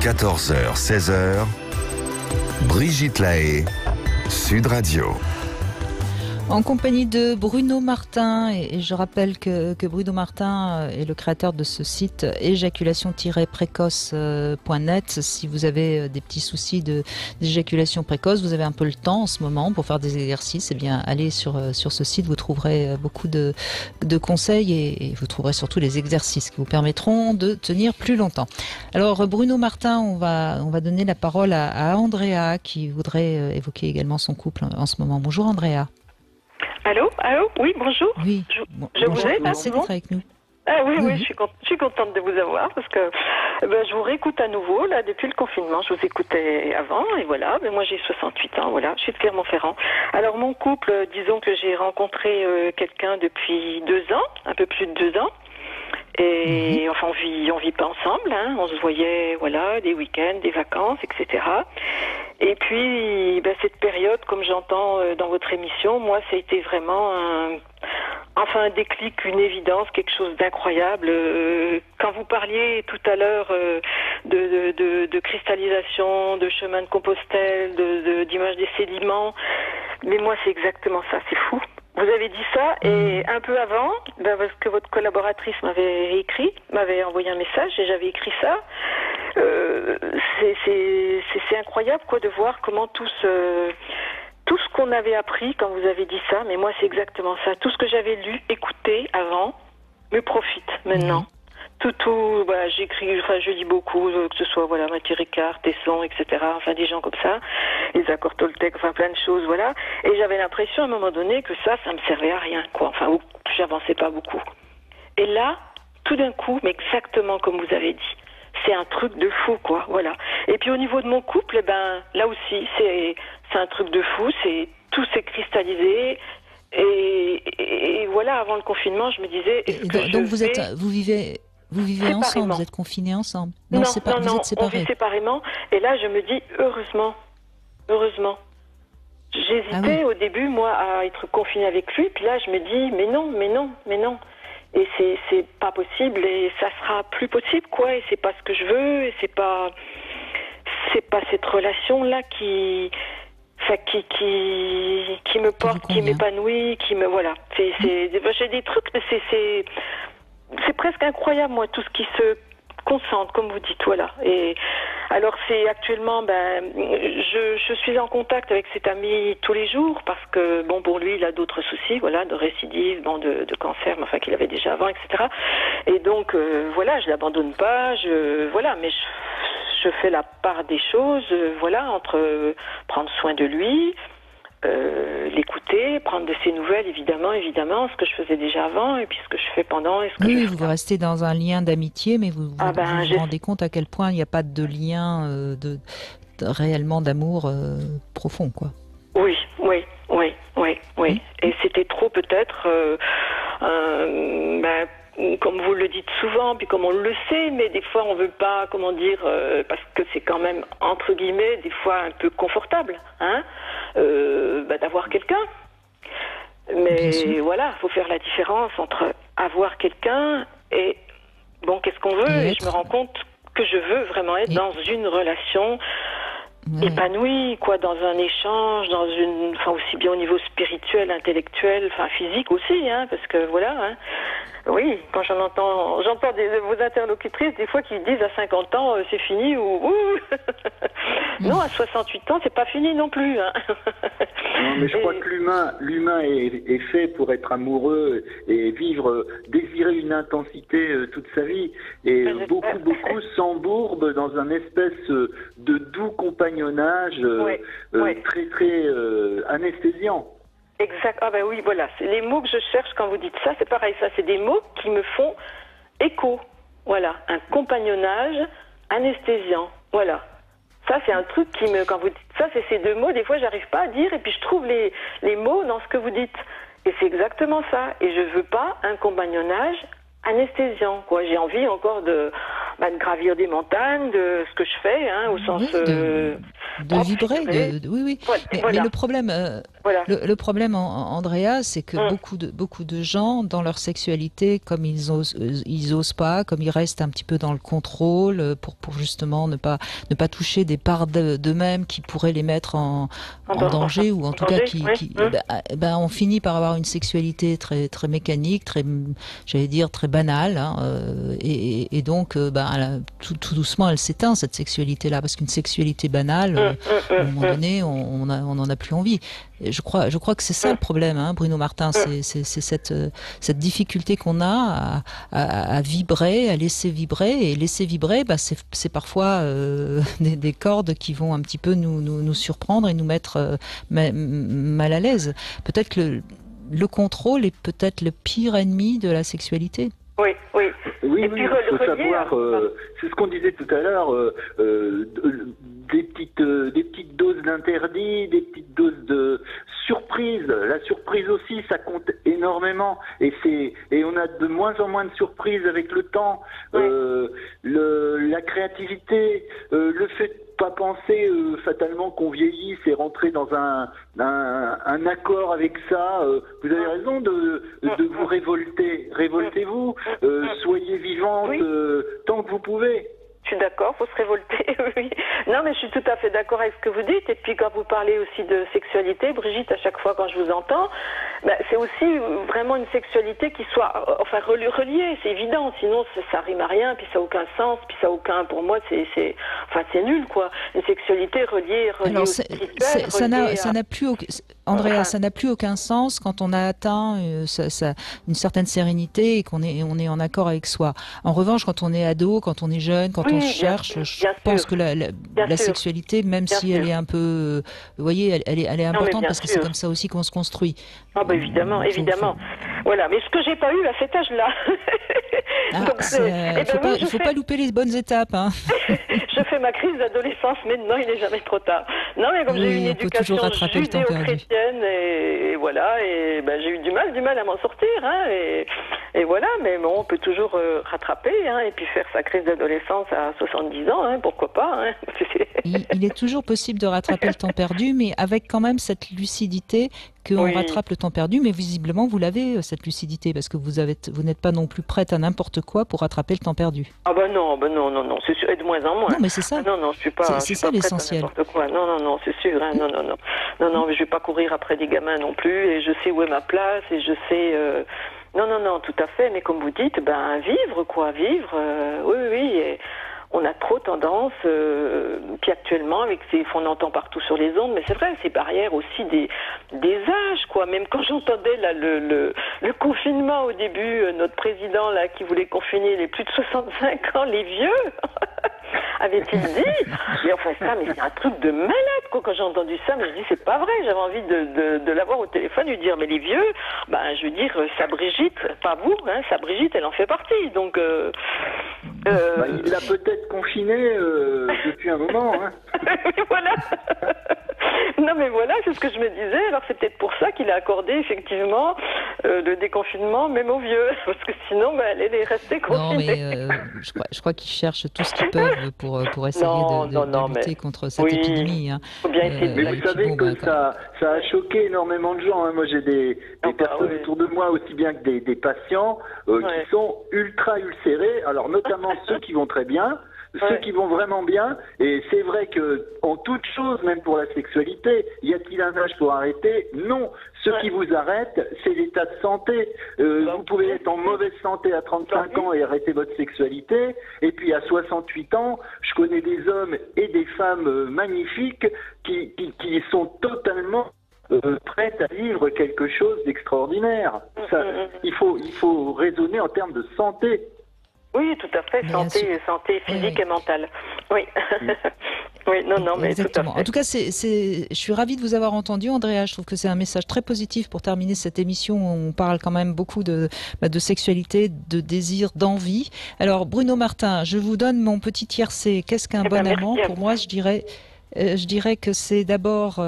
14h, 16h, Brigitte Lahaie, Sud Radio. En compagnie de Bruno Martin, et je rappelle que Bruno Martin est le créateur de ce site éjaculation-précoce.net. Si vous avez des petits soucis d'éjaculation précoce, vous avez un peu le temps en ce moment pour faire des exercices, eh bien allez sur ce site, vous trouverez beaucoup de conseils et vous trouverez surtout les exercices qui vous permettront de tenir plus longtemps. Alors Bruno Martin, on va donner la parole à Andrea qui voudrait évoquer également son couple en ce moment. Bonjour Andrea. Allô, oui, bonjour. Oui. Je vous ai, merci d'être avec nous. Ah oui, je suis contente de vous avoir parce que je vous réécoute à nouveau là depuis le confinement. Je vous écoutais avant et voilà. Mais moi j'ai 68 ans, voilà. Je suis de Clermont-Ferrand. Alors mon couple, disons que j'ai rencontré quelqu'un depuis 2 ans, un peu plus de 2 ans. Et enfin on vit pas ensemble, hein. On se voyait, voilà, des week-ends, des vacances, etc. Et puis cette période, comme j'entends dans votre émission, moi ça a été vraiment un déclic, une évidence, quelque chose d'incroyable. Quand vous parliez tout à l'heure de cristallisation, de chemin de Compostelle, d'image des sédiments, mais moi c'est exactement ça, c'est fou. Vous avez dit ça et un peu avant, parce que votre collaboratrice m'avait envoyé un message et j'avais écrit ça. C'est incroyable quoi de voir comment tout ce qu'on avait appris quand vous avez dit ça, mais moi c'est exactement ça. Tout ce que j'avais lu, écouté avant, me profite maintenant. J'écris, je lis beaucoup, que ce soit Mathieu Ricard, Tesson, etc. Enfin des gens comme ça, les accords Toltec, enfin plein de choses, voilà. Et j'avais l'impression à un moment donné que ça me servait à rien, quoi. Enfin, j'avançais pas beaucoup. Et là, tout d'un coup, mais exactement comme vous avez dit, c'est un truc de fou, quoi. Voilà. Et puis au niveau de mon couple, là aussi, c'est un truc de fou. Tout s'est cristallisé. Et voilà, avant le confinement, je me disais. Donc vous vivez ensemble, vous êtes confinés ensemble. Non, vous êtes séparés. On vit séparément. Et là, je me dis, heureusement. J'hésitais au début, moi, à être confinée avec lui. Puis là, je me dis, mais non. Et c'est pas possible. Et ça sera plus possible, quoi. Et c'est pas ce que je veux. Et c'est pas cette relation-là qui me porte, qui m'épanouit, voilà. J'ai des trucs, mais c'est presque incroyable, moi, tout ce qui se concentre, comme vous dites, voilà. Et alors, c'est actuellement, je suis en contact avec cet ami tous les jours parce que, pour lui, il a d'autres soucis, voilà, de récidive, de cancer, mais qu'il avait déjà avant, etc. Et donc, je l'abandonne pas, mais je fais la part des choses, entre prendre soin de lui, l'écouter, prendre de ses nouvelles, évidemment, ce que je faisais déjà avant, et puis ce que je fais pendant, et ce que je fais. Vous restez dans un lien d'amitié, mais vous vous rendez compte à quel point il n'y a pas de lien réellement d'amour profond, quoi. Oui. Et c'était trop peut-être, comme vous le dites souvent, puis comme on le sait, mais des fois on veut pas, parce que c'est quand même, entre guillemets, des fois un peu confortable, hein, d'avoir quelqu'un. Mais voilà, faut faire la différence entre avoir quelqu'un et, qu'est-ce qu'on veut, et je me rends compte que je veux vraiment être dans une relation épanouie, quoi, dans un échange, aussi bien au niveau spirituel, intellectuel, physique aussi, hein, parce que voilà, hein. Oui, quand j'entends vos interlocutrices, des fois qui disent à 50 ans, c'est fini, ou non, à 68 ans, c'est pas fini non plus, hein. Non, mais je crois que l'humain est fait pour être amoureux et désirer une intensité toute sa vie. Et beaucoup s'embourbent dans un espèce de doux compagnonnage très, très anesthésiant. Exact. Oui, voilà. C'est les mots que je cherche quand vous dites ça. C'est pareil, ça, c'est des mots qui me font écho. Voilà. Un compagnonnage anesthésiant. Voilà. Ça, c'est un truc quand vous dites ça, c'est ces 2 mots, des fois, j'arrive pas à dire, et puis je trouve les mots dans ce que vous dites. Et c'est exactement ça. Et je veux pas un compagnonnage anesthésiant, quoi. J'ai envie encore de gravir des montagnes, de ce que je fais, au sens... de vibrer, oui. Mais le problème, le problème, Andrea, c'est que beaucoup de gens, dans leur sexualité, comme ils osent pas, comme ils restent un petit peu dans le contrôle, pour justement ne pas toucher des parts d'eux-mêmes qui pourraient les mettre en danger, ou en tout cas on finit par avoir une sexualité très très mécanique, très, j'allais dire, très banale, et donc tout doucement elle s'éteint, cette sexualité-là, parce qu'une sexualité banale, à un moment donné, on n'en a plus envie. Et je crois que c'est ça le problème, Bruno Martin, c'est cette difficulté qu'on a à vibrer, à laisser vibrer, et laisser vibrer, c'est parfois des cordes qui vont un petit peu nous surprendre et nous mettre mal à l'aise. Peut-être que le contrôle est peut-être le pire ennemi de la sexualité. Oui, il faut savoir, c'est ce qu'on disait tout à l'heure, des petites doses d'interdit, des petites doses de surprise. La surprise aussi, ça compte énormément, et on a de moins en moins de surprises avec le temps. La créativité, le fait de pas penser fatalement qu'on vieillisse et rentrer dans un accord avec ça. Vous avez raison de vous révolter. Révoltez-vous, soyez vivante tant que vous pouvez. Je suis d'accord, faut se révolter, oui. Non, mais je suis tout à fait d'accord avec ce que vous dites. Et puis quand vous parlez aussi de sexualité, Brigitte, à chaque fois quand je vous entends, c'est aussi vraiment une sexualité qui soit, reliée, c'est évident. Sinon, ça rime à rien, puis ça n'a aucun sens, puis ça n'a aucun, pour moi, c'est nul, quoi. Une sexualité reliée Alors, au spirituel, ça n'a plus aucun... Andrea, ça n'a plus aucun sens quand on a atteint une certaine sérénité et qu'on est en accord avec soi. En revanche, quand on est ado, quand on est jeune, quand on se cherche, je pense que la sexualité, même si elle est un peu, vous voyez, elle est importante, parce que c'est comme ça aussi qu'on se construit. Ah évidemment. Voilà, mais ce que j'ai pas eu à cet âge-là. Il faut pas louper les bonnes étapes. Je fais ma crise d'adolescence maintenant, il n'est jamais trop tard. Non, mais comme j'ai eu une éducation judéo-chrétienne, et voilà, et j'ai eu du mal à m'en sortir, et voilà, mais bon, on peut toujours rattraper, et puis faire sa crise d'adolescence à 70 ans, pourquoi pas. Il est toujours possible de rattraper le temps perdu, mais avec quand même cette lucidité qu'on rattrape le temps perdu, mais visiblement vous l'avez, cette lucidité, parce que vous n'êtes pas non plus prête à n'importe quoi pour rattraper le temps perdu. Ah non, c'est sûr, et de moins en moins. Non, mais c'est ça. Non, je suis pas. C'est ça l'essentiel. Non, c'est sûr. Non, mais je vais pas courir après des gamins non plus, et je sais où est ma place, et je sais. Non, tout à fait. Mais comme vous dites, vivre. Oui. Et on a trop tendance, puis actuellement, avec on entend partout sur les ondes, mais c'est vrai, ces barrières aussi des âges, quoi. Même quand j'entendais là le confinement au début, notre président là qui voulait confiner les plus de 65 ans, les vieux, avait-il dit. Mais c'est un truc de malade, quoi. Quand j'ai entendu ça, mais je dis c'est pas vrai. J'avais envie de l'avoir au téléphone, lui dire mais les vieux, je veux dire, sa Brigitte, pas vous, sa Brigitte, elle en fait partie, donc. Il a peut-être confiné depuis un moment. Voilà. Non mais voilà, c'est ce que je me disais. Alors c'est peut-être pour ça qu'il a accordé effectivement le déconfinement même aux vieux, parce que sinon elle est restée confinée. Non mais je crois qu'ils cherchent tout ce qu'ils peuvent pour essayer de lutter contre cette épidémie. Mais vous savez que ça a choqué énormément de gens. Moi j'ai des personnes autour de moi, aussi bien que des patients qui sont ultra ulcérés. Alors notamment ceux qui vont très bien, ceux qui vont vraiment bien, et c'est vrai que en toute chose, même pour la sexualité, y a-t-il un âge pour arrêter? Non. Ce qui vous arrête, c'est l'état de santé. Vous pouvez être en mauvaise santé à 35 ans et arrêter votre sexualité, et puis à 68 ans, je connais des hommes et des femmes magnifiques qui sont totalement prêtes à vivre quelque chose d'extraordinaire. Il faut raisonner en termes de santé. Oui, tout à fait, santé physique et mentale. Oui. Oui, mais exactement. Tout à fait. En tout cas, je suis ravie de vous avoir entendu, Andrea. Je trouve que c'est un message très positif pour terminer cette émission où on parle quand même beaucoup de sexualité, de désir, d'envie. Alors, Bruno Martin, je vous donne mon petit tiercé. Qu'est-ce qu'un bon amant? Pour moi, je dirais que c'est d'abord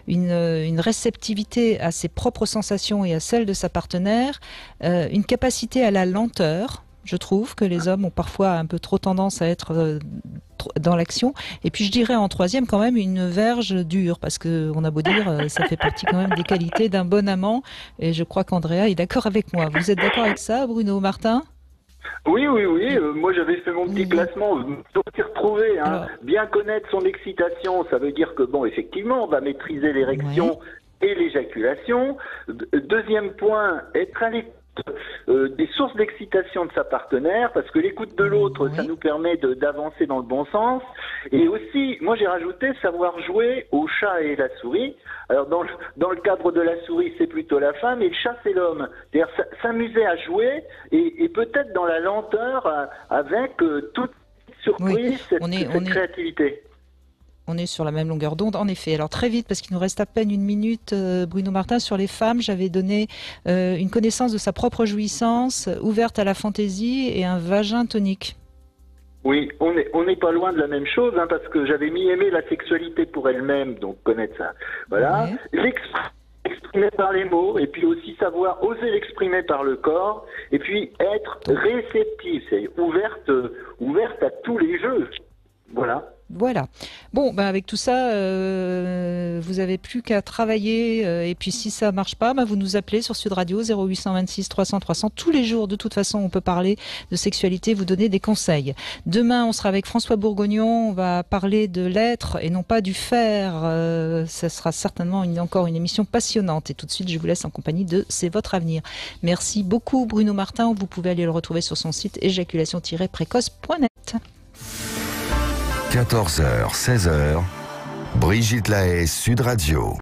une réceptivité à ses propres sensations et à celles de sa partenaire, une capacité à la lenteur, Je trouve que les hommes ont parfois un peu trop tendance à être dans l'action. Et puis je dirais en troisième quand même une verge dure, parce que on a beau dire, ça fait partie quand même des qualités d'un bon amant. Et je crois qu'Andrea est d'accord avec moi. Vous êtes d'accord avec ça, Bruno Martin ? Oui. Moi, j'avais fait mon petit classement. Je me suis retrouvé. Alors, bien connaître son excitation, ça veut dire que, bon, effectivement, on va maîtriser l'érection et l'éjaculation. Deuxième point, être à l'écoute des sources d'excitation de sa partenaire, parce que l'écoute de l'autre, ça nous permet d'avancer dans le bon sens. Et aussi, moi j'ai rajouté savoir jouer au chat et la souris. Alors dans le cadre de la souris, c'est plutôt la femme, et le chat, c'est l'homme. C'est-à-dire s'amuser à jouer, et peut-être dans la lenteur, avec toute surprise, cette créativité. On est sur la même longueur d'onde, en effet. Alors très vite, parce qu'il nous reste à peine une minute, Bruno Martin, sur les femmes, j'avais donné une connaissance de sa propre jouissance, ouverte à la fantaisie et un vagin tonique. Oui, on n'est pas loin de la même chose, parce que j'avais mis aimer la sexualité pour elle-même, donc connaître ça. Voilà, l'exprimer par les mots, et puis aussi savoir oser l'exprimer par le corps, et puis être réceptive, c'est ouverte à tous les jeux. Voilà. Bon, avec tout ça, vous avez plus qu'à travailler. Et puis, si ça marche pas, vous nous appelez sur Sud Radio 0826 300 300. Tous les jours, de toute façon, on peut parler de sexualité, vous donner des conseils. Demain, on sera avec François Bourgognon. On va parler de l'être et non pas du faire. Ça sera certainement encore une émission passionnante. Et tout de suite, je vous laisse en compagnie de C'est votre avenir. Merci beaucoup, Bruno Martin. Vous pouvez aller le retrouver sur son site éjaculation-précoce.net. 14h, 16h, Brigitte Lahaie, Sud Radio.